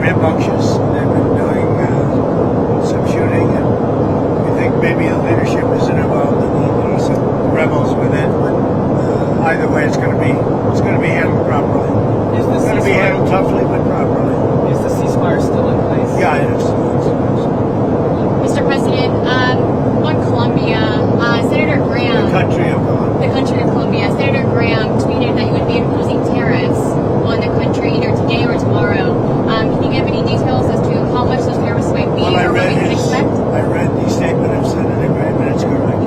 rambunctious. They've been doing some shooting, and we think maybe the leadership isn't involved in some rebels with it. But either way, it's going to be handled properly. It's going to be handled toughly, but properly. Is the ceasefire still in place? Yeah, it is. Mr. President, on Colombia, Senator Graham... The country of Colombia. The country of Colombia. Senator Graham tweeted that you would be imposing tariffs on the country either today or tomorrow. Can you give any details as to how much those tariffs might be Well, or what we can expect? I read the statement of Senator Graham, and it's correct.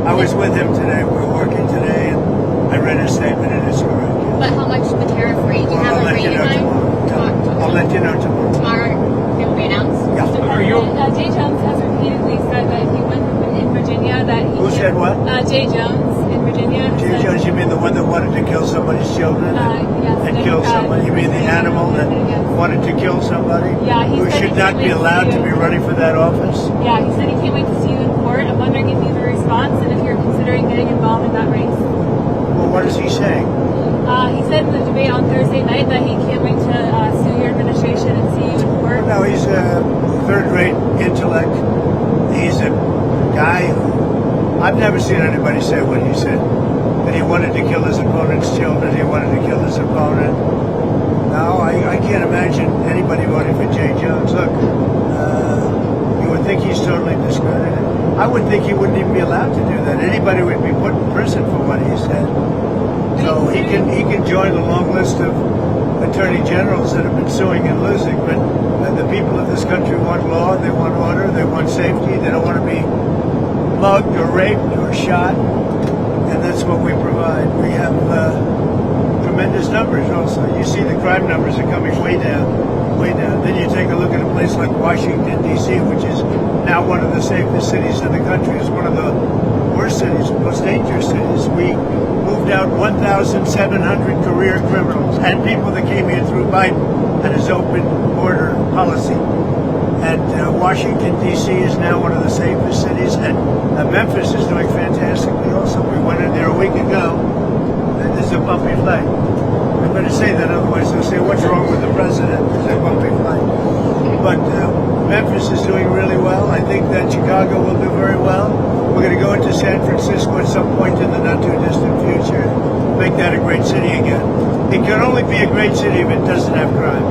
I was with him today. We were working today, and I read his statement, and it's correct. But how much the tariff rate? Do you have a rate in mind? I'll let you know tomorrow. Tomorrow it will be announced? Yeah. Jay Jones has repeatedly said that if he wins in Virginia that he Who said what? Jay Jones in Virginia. Jay Jones, you mean the one that wanted to kill somebody's children yes, and kill somebody? You mean the animal that wanted to kill somebody? Yeah, he who said should he not can't be wait to allowed see to be you. running for that office? Yeah, he said he can't wait to see you in court. I'm wondering if you have a response and if you're considering getting involved in that race. Well, what is he saying? He said in the debate on Thursday night that he can't wait to sue your administration and see you in court. No, he's a third-rate intellect. He's a guy who I've never seen anybody say what he said. That he wanted to kill his opponent's children. He wanted to kill his opponent. No, I can't imagine anybody voting for Jay Jones. Look, you would think he's totally discredited. I would think he wouldn't even be allowed to do that. Anybody would be put in prison for what he said. So he can join the long list of attorney generals that have been suing and losing. But the people of this country want law, they want order, they want safety. They don't want to be mugged or raped or shot. And that's what we provide. We have tremendous numbers also. You see the crime numbers are coming way down, way down. Then you take a look at a place like Washington, D.C., which is now one of the safest cities in the country. It's one of the worst cities, most dangerous cities. We moved out 1,700 career criminals and people that came here through Biden and his open border policy. And Washington, D.C. is now one of the safest cities, and Memphis is doing fantastically also. We went in there a week ago, and there's a bumpy flight. I'm going to say that, otherwise they'll say, what's wrong with the president? There's a bumpy flight. But Memphis is doing really well. I think that Chicago will do very well. We're going to go into San Francisco at some point in the not-too-distant future, make that a great city again. It can only be a great city if it doesn't have crime.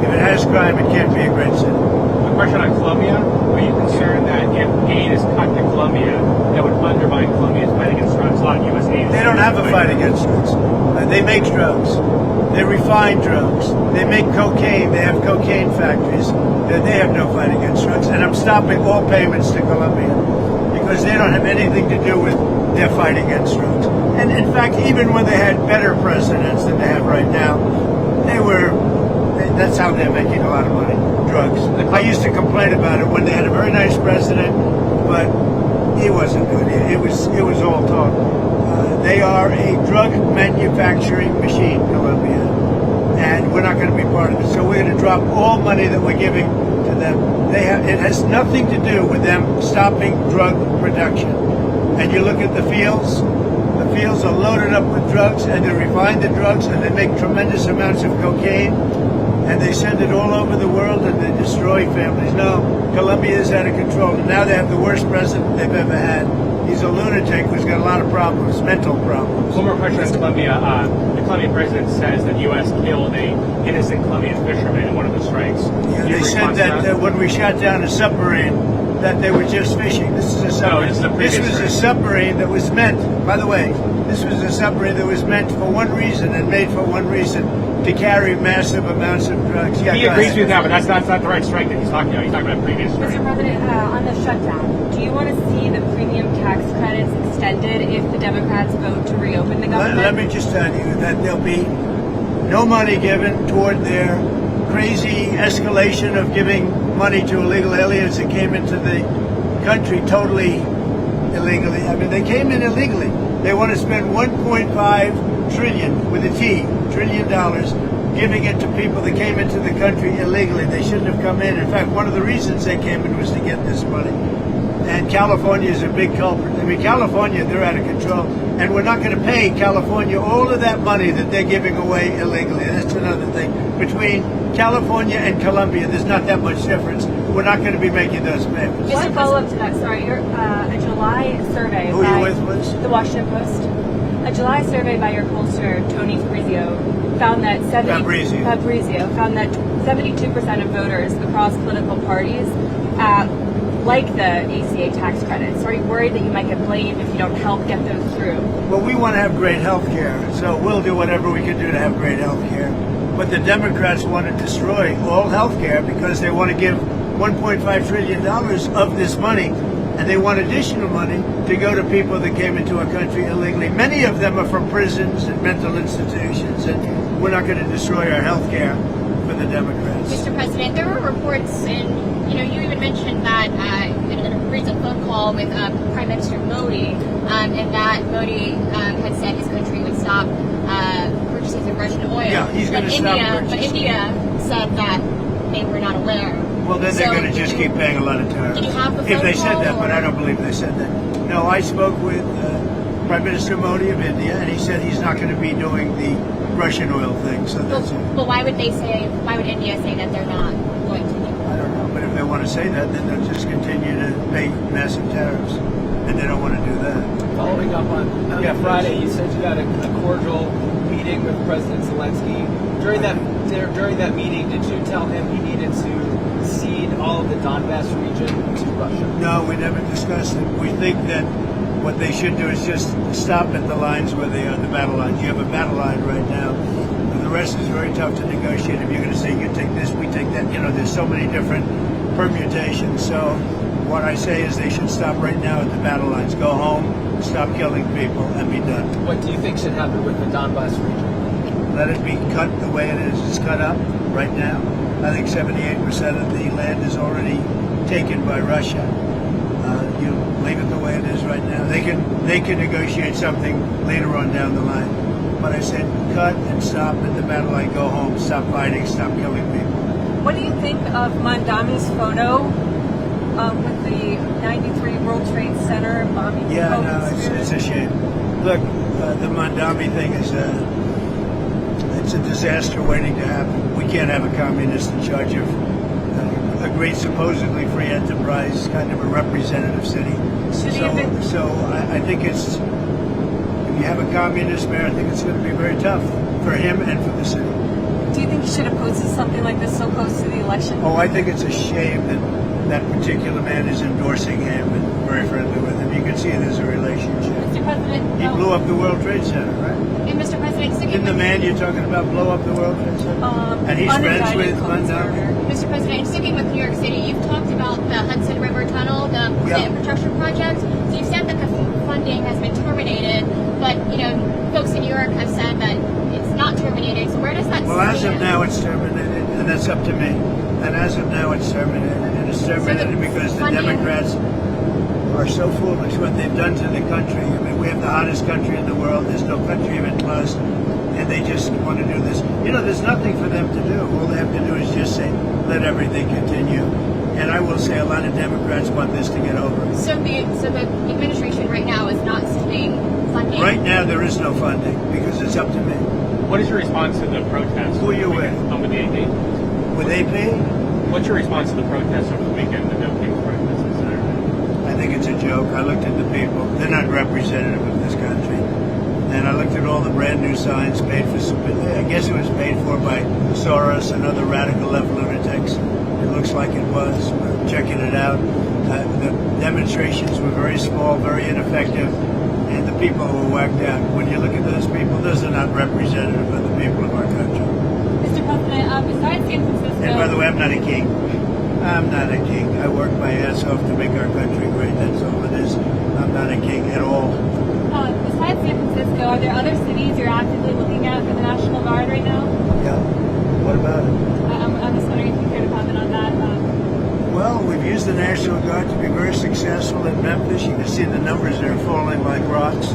If it has crime, it can't be a great city. A question on Colombia. Are you concerned that if aid is cut to Colombia, that would undermine Colombia's fight against drugs? A lot of U.S. aid. They don't have a fight against drugs. They make drugs. They refine drugs. They make cocaine. They have cocaine factories. They have no fight against drugs. And I'm stopping all payments to Colombia because they don't have anything to do with their fight against drugs. And in fact, even when they had better presidents than they have right now, that's how they're making a lot of money. Drugs. I used to complain about it when they had a very nice president, but he wasn't good. It was all talk. They are a drug manufacturing machine, Colombia, and we're not going to be part of it. So we're going to drop all money that we're giving to them. It has nothing to do with them stopping drug production. And you look at the fields are loaded up with drugs, and they refine the drugs, and they make tremendous amounts of cocaine, and they send it all over the world, and they destroy families. No, Colombia is out of control, and now they have the worst president they've ever had. He's a lunatic who's got a lot of problems, mental problems. One more question on Colombia. The Colombian president says that the U.S. killed an innocent Colombian fisherman in one of the strikes. Yeah, they said that when we shot down a submarine, that they were just fishing. This is a submarine. This was a submarine that was meant, by the way, this was a submarine that was meant for one reason and made for one reason, to carry massive amounts of drugs. Yeah, he agrees with that, but that's not the right strike that he's talking about. He's talking about a previous strike. Mr. President, on the shutdown, do you want to see the premium tax credits extended if the Democrats vote to reopen the government? Let me just tell you that there'll be no money given toward their crazy escalation of giving money to illegal aliens that came into the country totally illegally. I mean, they came in illegally. They want to spend $1.5 trillion with a T, $trillion, giving it to people that came into the country illegally. They shouldn't have come in. In fact, one of the reasons they came in was to get this money. And California is a big culprit. I mean, California, they're out of control. And we're not going to pay California all of that money that they're giving away illegally. That's another thing. Between California and Colombia, there's not that much difference. We're not going to be making those payments. Just a follow-up to that, sorry. A July survey Who are by you with, Liz? the Washington Post. A July survey by your pollster, Tony Fabrizio, found that 72% of voters across political parties like the ACA tax credits. Are you worried that you might get blamed if you don't help get those through? Well, we want to have great health care, so we'll do whatever we can do to have great health care. But the Democrats want to destroy all health care because they want to give $1.5 trillion of this money, and they want additional money to go to people that came into our country illegally. Many of them are from prisons and mental institutions, and we're not going to destroy our health care for the Democrats. Mr. President, there were reports, and you even mentioned that in a recent phone call with Prime Minister Modi, and that Modi had said his country would stop purchases of Russian oil. Yeah, he's going to stop purchasing. But India said that they were not aware. Well, then they're going to just keep paying a lot of tariffs. Did you have the if they phone said call, that, but or- I don't believe they said that. No, I spoke with Prime Minister Modi of India, and he said he's not going to be doing the Russian oil thing. So that's it. But why would India say that they're not going to do it? I don't know, but if they want to say that, then they'll just continue to pay massive tariffs, and they don't want to do that. Following up on Friday, you said you had a cordial meeting with President Zelensky. During that meeting, did you tell him he needed to cede all of the Donbass region to Russia? No, we never discussed it. We think that what they should do is just stop at the lines where they are, the battle lines. You have a battle line right now. And the rest is very tough to negotiate. If you're going to say, you take this, we take that, there's so many different permutations. So what I say is they should stop right now at the battle lines. Go home, stop killing people, and be done. What do you think should happen with the Donbass region? Let it be cut the way it is. It's cut up right now. I think 78% of the land is already taken by Russia. You leave it the way it is right now. They can negotiate something later on down the line. But I said cut and stop at the battle line. Go home. Stop fighting. Stop killing people. What do you think of Mandami's photo with the 93 World Trade Center bombing? Yeah, no, it's a shame. Look, the Mandami thing is it's a disaster waiting to happen. We can't have a communist in charge of a great, supposedly free enterprise, kind of a representative city. So I think if you have a communist mayor, I think it's going to be very tough for him and for the city. Do you think he should have posted something like this so close to the election? Oh, I think it's a shame that particular man is endorsing him and very friendly with him. You can see there's a relationship. Mr. President, He blew up the World Trade Center, right? and Mr. President, Didn't the man you're talking about blow up the World Trade Center? And he's friends with Mandami? Mr. President, sticking with New York City, you've talked about the Hudson River Tunnel, the infrastructure project. So you said that the funding has been terminated, but folks in New York have said that it's not terminated. So where does that Well, as of stand? now, it's terminated, and that's up to me. And as of now, it's terminated, and it's terminated because the Democrats are so foolish what they've done to the country. I mean, we have the hottest country in the world. There's no country even close, and they just want to do this. There's nothing for them to do. All they have to do is just say, let everything continue. And I will say a lot of Democrats want this to get over. So the administration right now is not sending funding. Right now, there is no funding because it's up to me. What is your response to the protests? Who are you with? I'm with the AP. With AP? What's your response to the protests over the weekend, the No Kings protests on Saturday? I think it's a joke. I looked at the people. They're not representative of this country. And I looked at all the brand new signs paid for. I guess it was paid for by Soros and other radical left lunatics. It looks like it was. We're checking it out. The demonstrations were very small, very ineffective, and the people were whacked out. When you look at those people, those are not representative of the people of our country. Mr. President, besides San Francisco... And by the way, I'm not a king. I'm not a king. I work my ass off to make our country great. That's all it is. I'm not a king at all. Besides San Francisco, are there other cities you're actively looking at for the National Guard right now? Yeah. What about it? I'm just wondering if you care to comment on that. Well, we've used the National Guard to be very successful in Memphis. You can see the numbers there falling like rocks.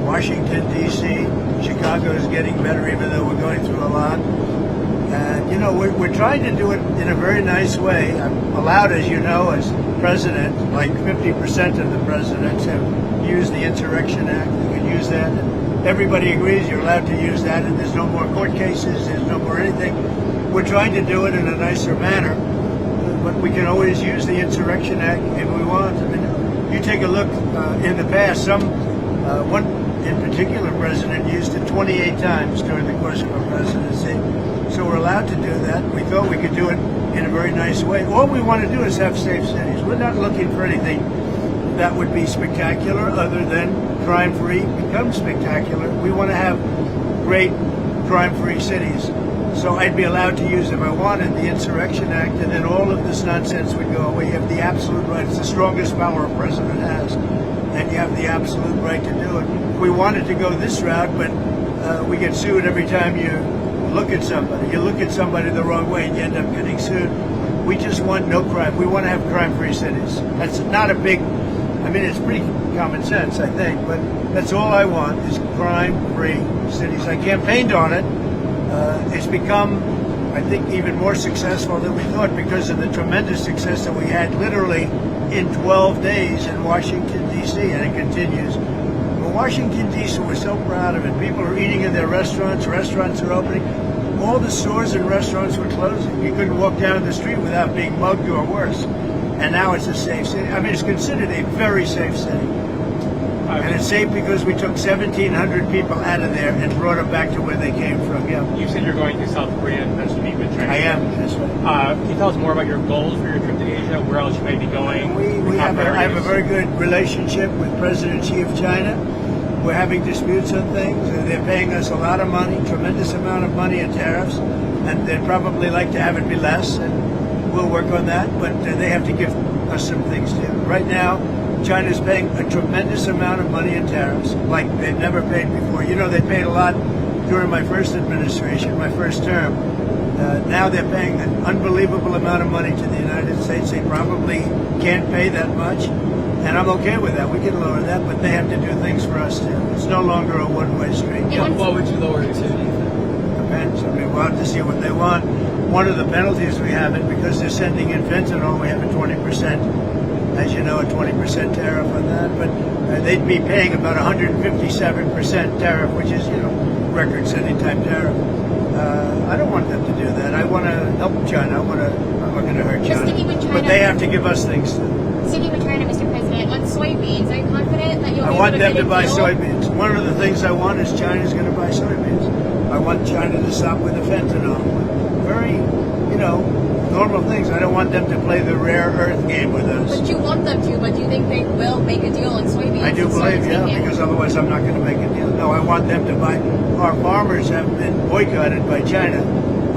Washington, D.C., Chicago is getting better, even though we're going through a lot. And You know, we're trying to do it in a very nice way. I'm allowed, as you know, as president, like 50% of the presidents have used the Insurrection Act. They can use that. And everybody agrees you're allowed to use that, and there's no more court cases, there's no more anything. We're trying to do it in a nicer manner, but we can always use the Insurrection Act if we want. I mean, you take a look in the past, one in particular president used it 28 times during the course of a presidency. So we're allowed to do that. We thought we could do it in a very nice way. All we want to do is have safe cities. We're not looking for anything that would be spectacular other than crime-free becomes spectacular. We want to have great crime-free cities. So I'd be allowed to use, if I wanted, the Insurrection Act, and then all of this nonsense would go away. You have the absolute right. It's the strongest power a president has, and you have the absolute right to do it. We wanted to go this route, but we get sued every time you look at somebody. You look at somebody the wrong way and you end up getting sued. We just want no crime. We want to have crime-free cities. That's not a big, I mean, it's pretty common sense, I think, but that's all I want is crime-free cities. I campaigned on it. It's become, I think, even more successful than we thought because of the tremendous success that we had literally in 12 days in Washington, D.C., and it continues. But Washington, D.C., we're so proud of it. People are eating in their restaurants. Restaurants are opening. All the stores and restaurants were closing. You couldn't walk down the street without being mugged or worse. And now it's a safe city. I mean, it's considered a very safe city. And it's safe because we took 1,700 people out of there and brought them back to where they came from. Yeah. You said you're going to South Korea and potentially meet with China. I am. That's right. Can you tell us more about your goals for your trip to Asia? Where else you may be going? I have a very good relationship with President Xi of China. We're having disputes on things. They're paying us a lot of money, tremendous amount of money in tariffs, and they'd probably like to have it be less, and we'll work on that, but they have to give us some things too. Right now, China's paying a tremendous amount of money in tariffs, like they've never paid before. You know, they paid a lot during my first administration, my first term. Now they're paying an unbelievable amount of money to the United States. They probably can't pay that much, and I'm okay with that. We can lower that, but they have to do things for us too. It's no longer a one-way street. What would you lower it to? Depends. I mean, we'll have to see what they want. One of the penalties we have is because they're sending in fentanyl, we have a 20%, as you know, a 20% tariff on that. But they'd be paying about 157% tariff, which is, you know, record-setting type tariff. I don't want them to do that. I want to help China. I'm not going to hurt China. But they have to give us things too. Sticking with China, Mr. President, on soybeans, are you confident that you'll be able to I want them to buy deal? soybeans. One of the things I want is China's going to buy soybeans. I want China to stop with the fentanyl. Very, you know, normal things. I don't want them to play the rare earth game with us. But you want them to, but do you think they will make a deal on soybeans? I do believe, yeah, because otherwise I'm not going to make a deal. No, I want them to buy. Our farmers have been boycotted by China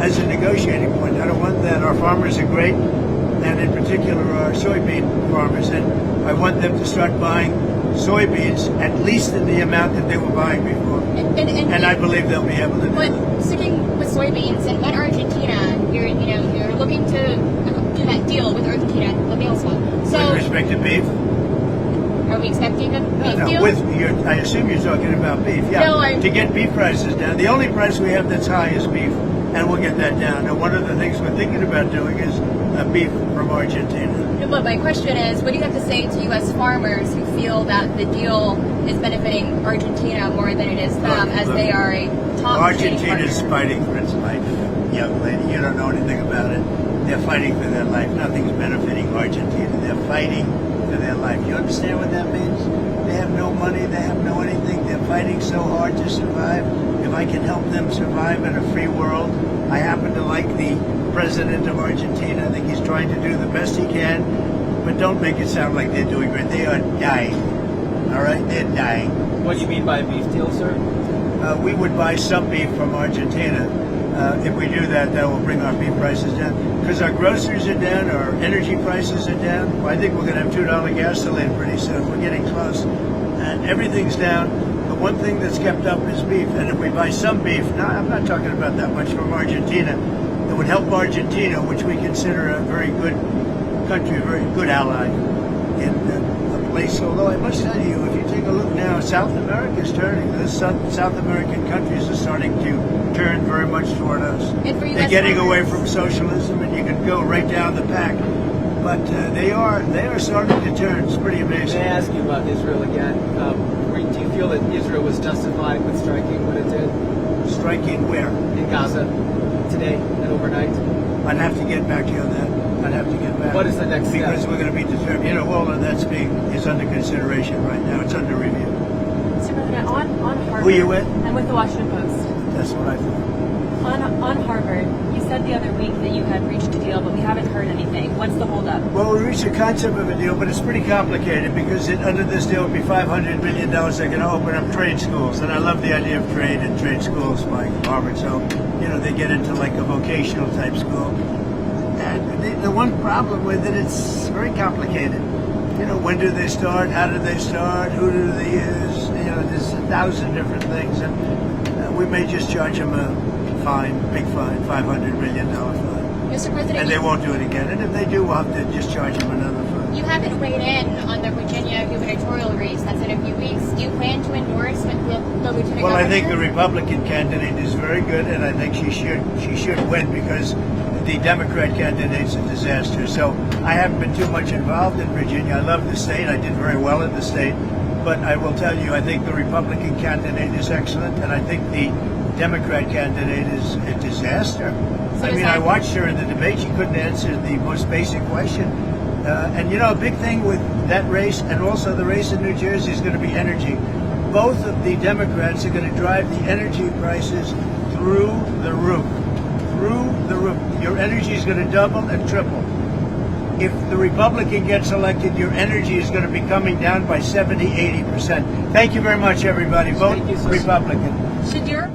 as a negotiating point. I don't want that. Our farmers are great, and in particular our soybean farmers, and I want them to start buying soybeans at least in the amount that they were buying before. And I believe they'll be able to do But it. sticking with soybeans, and in Argentina, you're looking to do that deal with Argentina, the meal swap. So, With respect to beef? are we expecting a beef deal? I assume you're talking about beef. Yeah, No, to get beef prices down. The only price we have that's high is beef, and we'll get that down. And one of the things we're thinking about doing is beef from Argentina. But my question is, what do you have to say to U.S. farmers who feel that the deal is benefiting Argentina more than it is them, as they are a top Argentina's fighting for its life, young lady. You don't know anything about it. They're fighting for their life. Nothing's benefiting Argentina. They're fighting for their life. You understand what that means? They have no money. They have no anything. They're fighting so hard to survive. If I can help them survive in a free world, I happen to like the president of Argentina. I think he's trying to do the best he can, but don't make it sound like they're doing great. They are dying. All right? They're dying. What do you mean by a beef deal, sir? We would buy some beef from Argentina. If we do that, that will bring our beef prices down. Because our groceries are down, our energy prices are down. Well, I think we're going to have $2 gasoline pretty soon. We're getting close. And everything's down. The one thing that's kept up is beef. And if we buy some beef, now I'm not talking about that much from Argentina, it would help Argentina, which we consider a very good country, a very good ally in a place. Although I must tell you, if you take a look now, South America is turning. The South American countries are starting to turn very much much toward us. And for you They're as getting away farmers- from socialism, and you can go right down the pack. But they are starting to turn. It's pretty amazing. May I ask you about Israel again? Do you feel that Israel was justified with striking what it did Striking where? in Gaza today and overnight? I'd have to get back to you on that. I'd have to get back. What is the next step? Because we're going to be determined. You know, all of that's is under consideration right now. It's under review. Mr. President, on Harvard. Who you with? I'm with the Washington Post. That's what I thought. On Harvard, you said the other week that you had reached a deal, but we haven't heard anything. What's the holdup? Well, we reached a concept of a deal, but it's pretty complicated because under this deal would be $500 million. They're going to open up trade schools, and I love the idea of trade and trade schools like Harvard. So, you know, they get into like a vocational type school. And the one problem with it, it's very complicated. You know, when do they start? How do they start? Who do they use? You know, there's 1,000 different things, and we may just charge them a big fine, $500 million fine. Mr. President, And they won't do it again. And if they do, we'll have to just charge them another fine. you haven't weighed in on the Virginia gubernatorial race that's in a few weeks. Do you plan to endorse the lieutenant Well, governor? I think the Republican candidate is very good, and I think she should win because the Democrat candidate's a disaster. So I haven't been too much involved in Virginia. I love the state. I did very well in the state. But I will tell you, I think the Republican candidate is excellent, and I think the Democrat candidate is a disaster. I mean, I watched her in the debate. She couldn't answer the most basic question. And, you know, a big thing with that race and also the race in New Jersey is going to be energy. Both of the Democrats are going to drive the energy prices through the roof. Through the roof. Your energy is going to double and triple. If the Republican gets elected, your energy is going to be coming down by 70-80%. Thank you very much, everybody. Vote Thank you, sir. Republican. Should your